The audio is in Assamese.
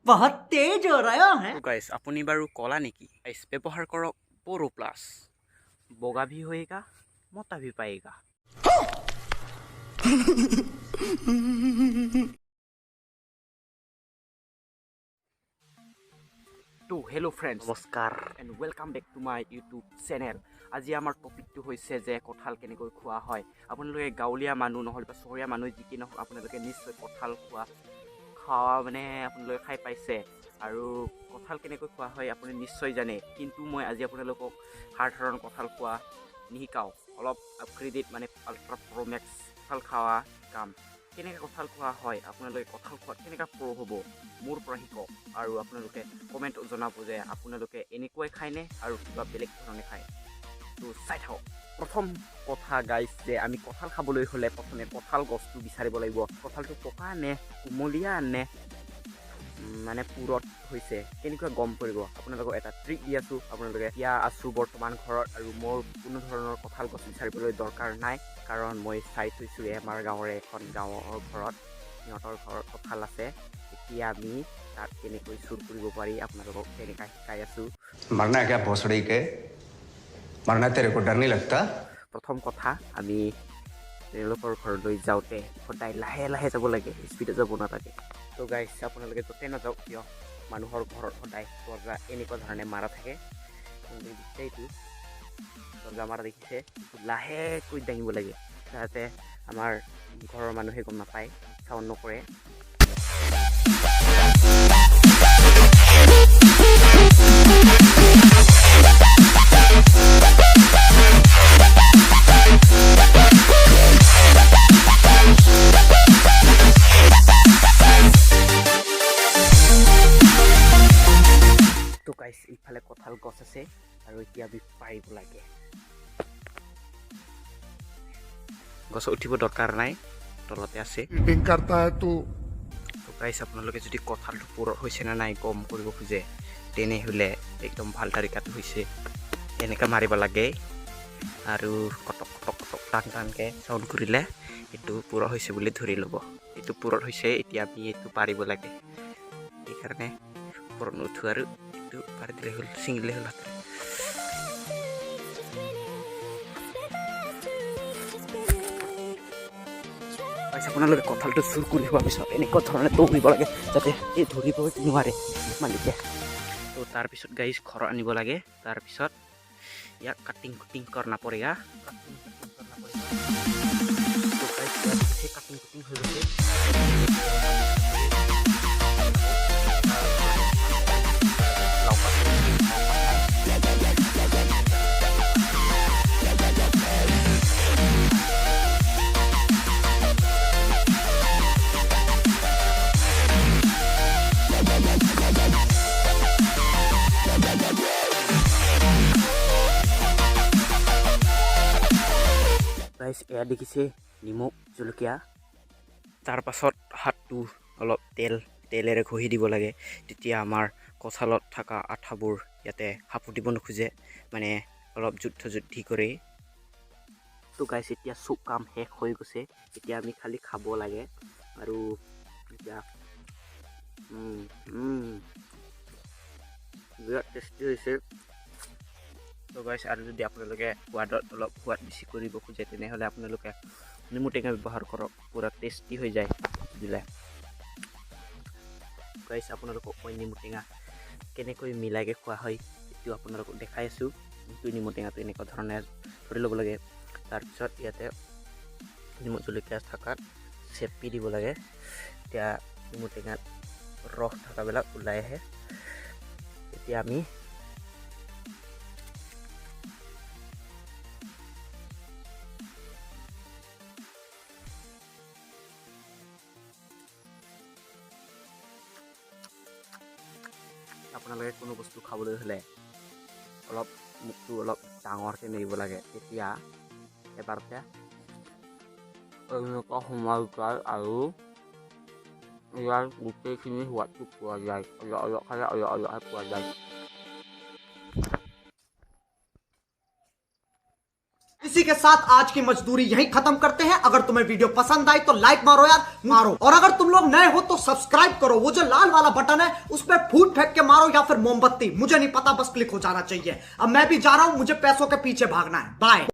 बहुत तेज हो रहा है। তো গাইস আপুনি বাৰু কলা নেকি গাইস ব্যৱহাৰ কৰক পৰো প্লাছ বগা ভি होएगा মোটা ভি পাएगा তো হেল্ল' ফ্ৰেণ্ডছ নমস্কাৰ and welcome back to my YouTube channel. আজি আমাৰ টপিকটো হৈছে যে কঁঠাল কেনেকৈ খোৱা হয়। আপোনালোকে গাঁৱলীয়া মানুহ নহ'লে বা চহৰীয়া মানুহ যি কি নহওক আপোনালোকে নিশ্চয় কঁঠাল খোৱা মানে আপোনালোকে খাই পাইছে আৰু কঁঠাল কেনেকৈ খোৱা হয় আপুনি নিশ্চয় জানে। কিন্তু মই আজি আপোনালোকক সাধাৰণ কঁঠাল খোৱা নিশিকাওঁ, অলপ আপগ্ৰেডেড মানে আল্ট্ৰা প্ৰ' মেক্স কঁঠাল খোৱা কাম। কেনেকৈ কঁঠাল খোৱা হয়, আপোনালোকে কঁঠাল খোৱাত কেনেকৈ প্ৰ' হ'ব মোৰ পৰা শিকক আৰু আপোনালোকে কমেণ্ট জনাব যে আপোনালোকে এনেকুৱাই খায়নে আৰু কিবা বেলেগ ধৰণে খায়। তো চাই থাকক। প্ৰথম কথা গাইছ যে আমি কঁঠাল খাবলৈ হ'লে প্ৰথমে কঁঠাল গছটো বিচাৰিব লাগিব। কঁঠালটো পকা নে কুমলীয়া নে মানে পুৰত হৈছে কেনেকুৱা গম কৰিব। আপোনালোকক এটা ট্ৰিক দি আছোঁ, আপোনালোকে এতিয়া আছোঁ বৰ্তমান ঘৰত আৰু মোৰ কোনো ধৰণৰ কঁঠাল গছ বিচাৰিবলৈ দৰকাৰ নাই, কাৰণ মই চাই থৈছোঁ আমাৰ গাঁৱৰে এখন গাঁৱৰ ঘৰত সিহঁতৰ ঘৰত কঁঠাল আছে। এতিয়া আমি তাত কেনেকৈ চুৰ কৰিব পাৰি আপোনালোকক তেনেকৈ শিকাই আছোঁ। मरना है क्या भोसड़ी के? मरना तेरे को डर नहीं लगता? প্ৰথম কথা আমি তেওঁলোকৰ ঘৰলৈ যাওঁতে সদায় লাহে লাহে যাব লাগে, স্পীডত যাব নালাগে। তো গাইছ আপোনালোকে য'তে নাযাওক কিয় মানুহৰ ঘৰত সদায় দৰ্জা এনেকুৱা ধৰণে মাৰা থাকে। এইটো দৰ্জা মাৰা দেখিছে, লাহেকৈ দাঙিব লাগে যাতে আমাৰ ঘৰৰ মানুহে গম নাপায়, চাউণ্ড নকৰে। তো গাইছ ইফালে কঁঠাল গছ আছে আৰু এতিয়া আমি পাৰিব লাগে। গছ উঠিব দৰকাৰ নাই, তলতে আছে। তো গাইছ আপোনালোকে যদি কঁঠালটো পুৰত হৈছে নে নাই গম কৰিব খোজে তেনেহ'লে একদম ভাল তাৰিকাটো হৈছে এনেকৈ মাৰিব লাগে আৰু কটক কটক কটক টান টানকৈ চাউণ্ড কৰিলে এইটো পুৰত হৈছে বুলি ধৰি ল'ব। এইটো পুৰত হৈছে, এতিয়া আমি এইটো পাৰিব লাগে। সেইকাৰণে ওপৰত নুঠো আৰু এইটো পাৰি দিলে হ'ল, ছিঙিলে হ'ল হাতেৰে। আপোনালোকে কঁঠালটো চুৰ কৰি হোৱাৰ পিছত এনেকুৱা ধৰণে দৌৰিব লাগে যাতে এই ধৰিব নোৱাৰে মালিকে। তো তাৰপিছত গাইছ ঘৰত আনিব লাগে। তাৰপিছত ইয়াক কাটিং কুটিং কৰনা পৰেগা। কাটিং কুটিং হৈ গৈছে। গাইছ এয়া দেখিছে নিমখ জলকীয়া। তাৰ পাছত হাতটো অলপ তেলেৰে ঘঁহি দিব লাগে, তেতিয়া আমাৰ কঁঠালত থকা আঠাবোৰ ইয়াতে সাপতিব নোখোজে, মানে অলপ যুদ্ধি কৰি। তো গাইছ এতিয়া চব কাম শেষ হৈ গৈছে, এতিয়া আমি খালি খাব লাগে আৰু এতিয়া বিৰাট টেষ্টি হৈছে। তো গাইছ আৰু যদি আপোনালোকে অলপ সোৱাদ বেছি কৰিব খোজে তেনেহ'লে আপোনালোকে নেমু টেঙা ব্যৱহাৰ কৰক, পূৰা টেষ্টি হৈ যায় দিলে। গাইছ আপোনালোকক মই নেমু টেঙা কেনেকৈ মিলাইকৈ খোৱা হয় এইটো আপোনালোকক দেখাই আছোঁ। এইটো নেমু টেঙাটো এনেকুৱা ধৰণে ধৰি ল'ব লাগে, তাৰপিছত ইয়াতে নেমু জলকীয়া থকাত চেপি দিব লাগে, এতিয়া নেমু টেঙাত ৰস থকাবিলাক ওলাই আহে। এতিয়া আমি আপোনালোকে কোনো বস্তু খাবলৈ হ'লে অলপ মুখটো অলপ ডাঙৰকৈ মেলিব লাগে, তেতিয়া এবাৰতে এনেকুৱা সোমাই যায় আৰু ইয়াৰ গোটেইখিনি সোৱাদটো পোৱা যায়, অলপ খালে অলপ পোৱা যায়। किसी के साथ आज की मजदूरी यहीं खत्म करते हैं। अगर तुम्हें वीडियो पसंद आई तो लाइक मारो यार, मारो। और अगर तुम लोग नए हो तो सब्सक्राइब करो। वो जो लाल वाला बटन है उस पर फूट फेंक के मारो या फिर मोमबत्ती, मुझे नहीं पता, बस क्लिक हो जाना चाहिए। अब मैं भी जा रहा हूं, मुझे पैसों के पीछे भागना है। बाय।